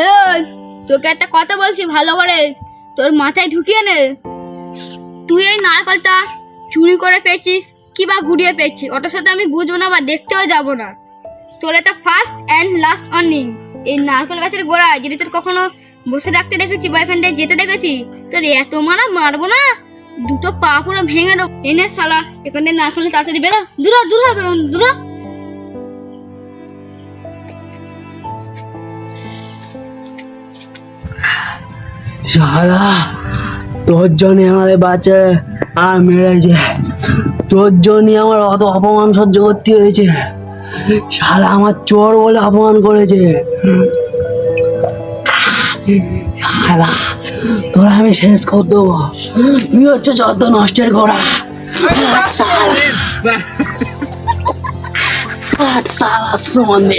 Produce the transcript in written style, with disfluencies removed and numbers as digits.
এই, তোকে একটা কথা বলছি ভালো করে তোর মাথায় ঢুকিয়ে নে। তুই এই নারকেলটা চুরি করে পেয়েছিস কি বা গুড়িয়ে পেয়েছিস, ওটার সাথে আমি বুঝবো না বা দেখতেও যাবো না। তোর এটা ফার্স্ট অ্যান্ড লাস্ট ওয়ার্নিং। এই নারকেল গাছের গোড়ায় যদি তোর কখনো বসে রাখতে দেখেছি বা এখান থেকে যেতে দেখেছি, তোর এত মারবো না, দুটো পা পুরো ভেঙে দেবো। এনে শালা এখান থেকে নারকেল তাড়াতাড়ি বেরো, দূর দূর বেরো দূর। শালা তোর জন্য আমাদের বাচ্চা আর মেরেছে, তোর জন্য আমার অত অপমান সহ্য করতে হয়েছে। শালা আমার চোর বলে অপমান করেছে। শালা তোরা আমি শেষ করে দেবো। তুই হচ্ছে যত নষ্টের গোড়া। শালা সুমন দে।